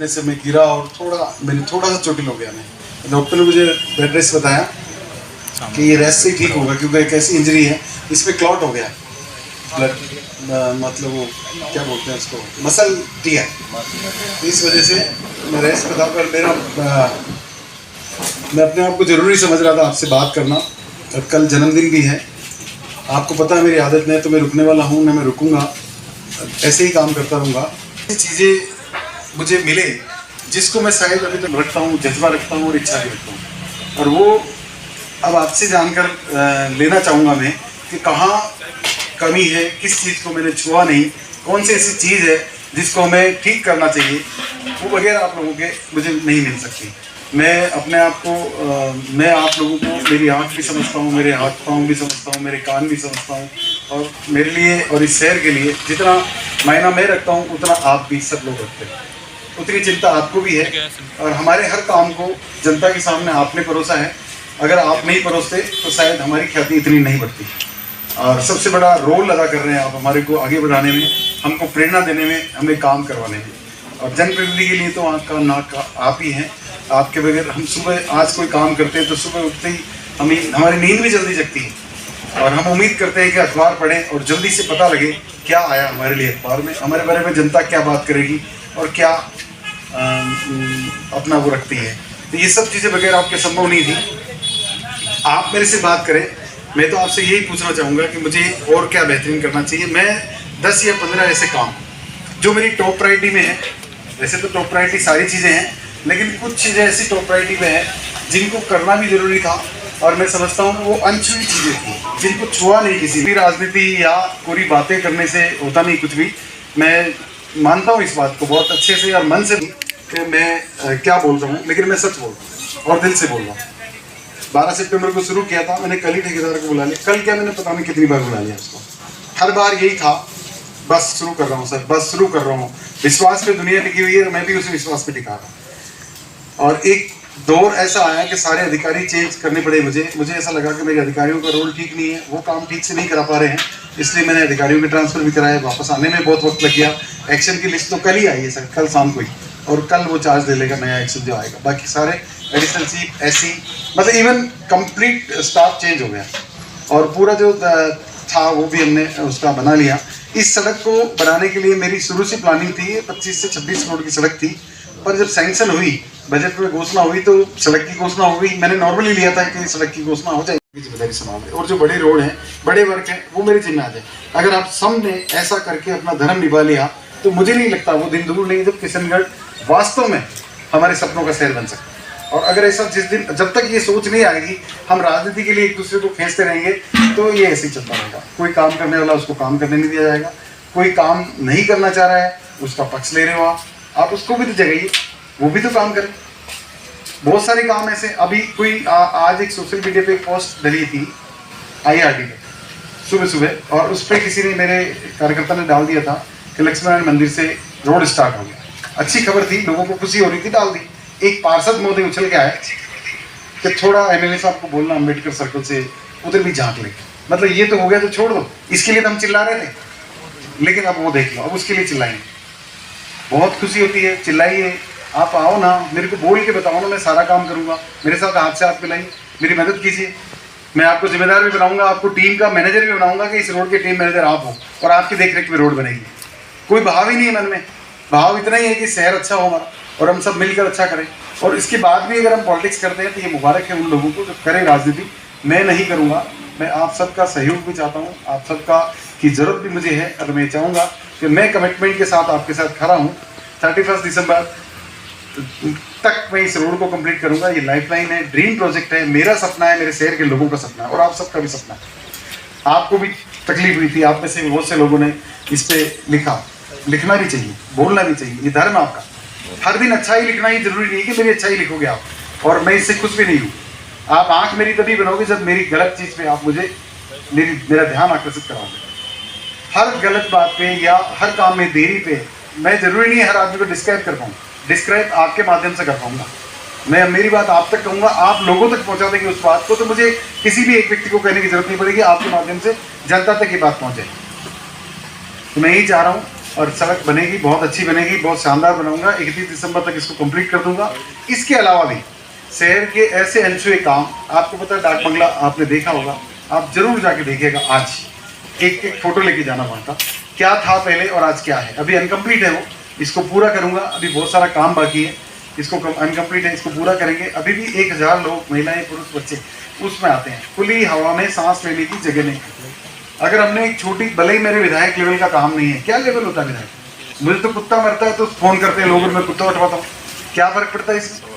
घुटने से मैं गिरा और मैंने थोड़ा सा चोटिल हो गया। मैं डॉक्टर ने मुझे बेड रेस्ट बताया कि ये रेस्ट से ही ठीक होगा, क्योंकि एक ऐसी इंजरी है इसमें क्लॉट हो गया ब्लड, मतलब वो क्या बोलते हैं उसको, मसल टियर। इस वजह से मैं रेस्ट बताकर मैं अपने आप को ज़रूरी समझ रहा था आपसे बात करना। और कल जन्मदिन भी है, आपको पता है मेरी आदत नहीं है तो मैं रुकने वाला हूँ ना, मैं रुकूंगा, ऐसे ही काम करता रहूँगा। ये चीज़ें मुझे मिले जिसको मैं शायद अभी तक रखता हूँ, जज्बा रखता हूँ और इच्छा भी रखता हूँ, और वो अब आपसे जानकर लेना चाहूँगा मैं कि कहाँ कमी है, किस चीज़ को मैंने छुआ नहीं, कौन सी ऐसी चीज़ है जिसको हमें ठीक करना चाहिए, वो वगैरह आप लोगों के मुझे नहीं मिल सकती। मैं अपने आप को मैं आप लोगों को मेरी आँख भी समझता हूँ, मेरे हाथ पाँव भी समझता हूँ, मेरे कान भी समझता हूँ, और मेरे लिए और इस शहर के लिए जितना मायना मैं रखता हूँ उतना आप भी सब लोग रखते हैं, उतनी चिंता आपको भी है। और हमारे हर काम को जनता के सामने आपने परोसा है, अगर आप नहीं परोसते तो शायद हमारी ख्याति इतनी नहीं बढ़ती। और सबसे बड़ा रोल अदा कर रहे हैं आप हमारे को आगे बढ़ाने में, हमको प्रेरणा देने में, हमें काम करवाने में। और जनप्रतिनिधि के लिए तो आँख का नाक का आप ही हैं। आपके बगैर हम सुबह आज कोई काम करते हैं तो सुबह उठते ही हमारी नींद भी जल्दी जगती है, और हम उम्मीद करते हैं कि अखबार पढ़ें और जल्दी से पता लगे क्या आया हमारे लिए अखबार में, हमारे बारे में जनता क्या बात करेगी और क्या अपना वो रखती है। तो ये सब चीज़ें बगैर आपके संभव नहीं थी। आप मेरे से बात करें, मैं तो आपसे यही पूछना चाहूँगा कि मुझे और क्या बेहतरीन करना चाहिए। मैं 10 या 15 ऐसे काम जो मेरी टॉप प्रायोरिटी में है, वैसे तो टॉप प्रायोरिटी सारी चीज़ें हैं, लेकिन कुछ चीज़ें ऐसी टॉप प्रायोरिटी में है जिनको करना भी ज़रूरी था, और मैं समझता हूँ वो अनछुई चीज़ें थी जिनको छुआ नहीं किसी भी। राजनीति या पूरी बातें करने से होता नहीं कुछ भी। मैं मानता हूँ इस बात को बहुत अच्छे से और मन से कि मैं क्या बोल रहा हूँ, लेकिन मैं सच बोल रहा हूँ और दिल से बोल रहा हूँ। 12 सितंबर को शुरू किया था मैंने, कल ही ठेकेदार को बुला लिया। कल क्या मैंने पता नहीं कितनी बार बुला लिया उसको, हर बार यही था, बस शुरू कर रहा हूँ सर, बस शुरू कर रहा हूँ। विश्वास पे दुनिया टिकी हुई है, मैं भी उसी विश्वास पे टिका रहा हूँ। और एक दौर ऐसा आया कि सारे अधिकारी चेंज करने पड़े मुझे ऐसा लगा कि मेरे अधिकारियों का रोल ठीक नहीं है, वो काम ठीक से नहीं करा पा रहे हैं, इसलिए मैंने अधिकारियों के ट्रांसफर भी कराया। वापस आने में बहुत वक्त लग गया। एक्शन की लिस्ट तो कल ही आई है सर, कल शाम को ही, और कल वो चार्ज ले लेगा नया एक्शन जो आएगा। बाकी सारे एडिशनल चीफ ऐसी मतलब इवन कंप्लीट स्टाफ चेंज हो गया, और पूरा जो था वो भी हमने उसका बना लिया। इस सड़क को बनाने के लिए मेरी शुरू से प्लानिंग थी, 25 से 26 करोड़ की सड़क थी, पर जब सैंक्शन हुई, बजट में घोषणा हुई तो सड़क की घोषणा हो गई। मैंने नॉर्मली लिया था कि सड़क की घोषणा हो जाएगी, जिम्मेदारी संभाल रहे, और जो बड़े रोड हैं, बड़े वर्क हैं, वो मेरे जिम्मे आ जाए। अगर आप सब ने ऐसा करके अपना धर्म निभा लिया तो मुझे नहीं लगता वो दिन दूर नहीं जब किशनगढ़ वास्तव में हमारे सपनों का शहर बन सकता है। और अगर ऐसा जब तक ये सोच नहीं आएगी, हम राजनीति के लिए एक दूसरे को खींचते रहेंगे, तो ये ऐसे ही चलता रहेगा। कोई काम करने वाला उसको काम करने नहीं दिया जाएगा, कोई काम नहीं करना चाह रहा है उसका पक्ष ले रहे हो आप उसको भी तो जगाइए, वो भी तो काम करे। बहुत सारे काम ऐसे, अभी कोई आज एक सोशल मीडिया पे एक पोस्ट डली थी IRD पे सुबह सुबह, और उस पर किसी ने, मेरे कार्यकर्ता ने डाल दिया था कि लक्ष्मीनारायण मंदिर से रोड स्टार्ट हो गया। अच्छी खबर थी, लोगों को खुशी हो रही थी, डाल दी। एक पार्षद मोदी उछल के आए कि थोड़ा MLA साहब को बोलना अम्बेडकर सर्कल से उधर भी झांक ले। मतलब ये तो हो गया तो छोड़ दो, इसके लिए तो हम चिल्ला रहे थे, लेकिन अब वो देख लो, अब उसके लिए चिल्लाएंगे। बहुत खुशी होती है, चिल्लाइए, आप आओ ना, मेरे को बोल के बताओ ना, मैं सारा काम करूँगा। मेरे साथ हाथ से हाथ मिलाइए, मेरी मदद कीजिए, मैं आपको जिम्मेदार भी बनाऊंगा, आपको टीम का मैनेजर भी बनाऊंगा कि इस रोड के टीम मैनेजर आप हो, और आपकी देखरेख में रोड बनेगी। कोई भाव ही नहीं है मन में, भाव इतना ही है कि शहर अच्छा हो हमारा और हम सब मिलकर अच्छा करें। और इसके बाद भी अगर हम पॉलिटिक्स करते हैं तो ये मुबारक है उन लोगों को जो करें राजनीति। मैं नहीं करूँगा, मैं आप सबका सहयोग भी चाहता हूँ, आप सबका की ज़रूरत भी मुझे है, और मैं चाहूँगा कि मैं कमिटमेंट के साथ आपके साथ खड़ा हूँ। 31 दिसंबर तक मैं इस रोड को कंप्लीट करूंगा। ये लाइफलाइन है, ड्रीम प्रोजेक्ट है, मेरा सपना है, मेरे शहर के लोगों का सपना है, और आप सबका भी सपना है। आपको भी तकलीफ हुई थी, आप में से बहुत से लोगों ने इस पे लिखना भी चाहिए, बोलना भी चाहिए, ये धर्म आपका। हर दिन अच्छा ही लिखना ही जरूरी नहीं कि मेरी अच्छा ही लिखोगे आप, और मैं इससे खुश भी नहीं हूँ। आप आंख मेरी तभी बनाओगे जब मेरी गलत चीज़ पे आप मुझे मेरा ध्यान आकर्षित कराओगे। हर गलत बात पे या हर काम में देरी पे मैं जरूरी नहीं हर आदमी को डिस्क्राइब कर पाऊँ, डिस्क्राइब आपके माध्यम से कर पाऊंगा। मैं मेरी बात आप तक कहूँगा, आप लोगों तक पहुँचा देंगे उस बात को, तो मुझे किसी भी एक व्यक्ति को कहने की जरूरत नहीं पड़ेगी, आपके माध्यम से जनता तक ये बात पहुँचे। तो मैं यही चाह रहा हूँ और सड़क बनेगी, बहुत अच्छी बनेगी, बहुत शानदार बनाऊंगा। 31 दिसंबर तक इसको कंप्लीट कर दूंगा। इसके अलावा भी शहर के ऐसे अनछुए काम, आपको पता है डाक बंगला आपने देखा होगा, आप जरूर जाके देखिएगा। आज एक एक फोटो लेके जाना वहाँ का, क्या था पहले और आज क्या है। अभी अनकम्प्लीट है वो, इसको पूरा करूंगा। अभी बहुत सारा काम बाकी है, इसको अनकम्प्लीट है, इसको पूरा करेंगे। अभी भी 1000 लोग, महिलाएं, पुरुष, बच्चे उसमें आते हैं। खुली हवा में सांस लेने की जगह नहीं। अगर हमने एक छोटी, भले ही मेरे विधायक लेवल का काम नहीं है, क्या लेवल होता है विधायक, मुझे तो कुत्ता मरता है तो फोन करते हैं लोग, मैं कुत्ता उठवाता हूँ, क्या फर्क पड़ता है इससे।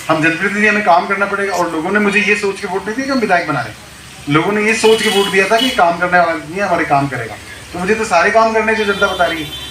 हम जनप्रतिनिधि, हमें काम करना पड़ेगा। और लोगों ने मुझे ये सोच के वोट नहीं दिया कि हम विधायक बना रहे, लोगों ने ये सोच के वोट दिया था कि काम करने वाला नहीं है, हमारे काम करेगा। तो मुझे तो सारे काम करने की जनता बता रही है।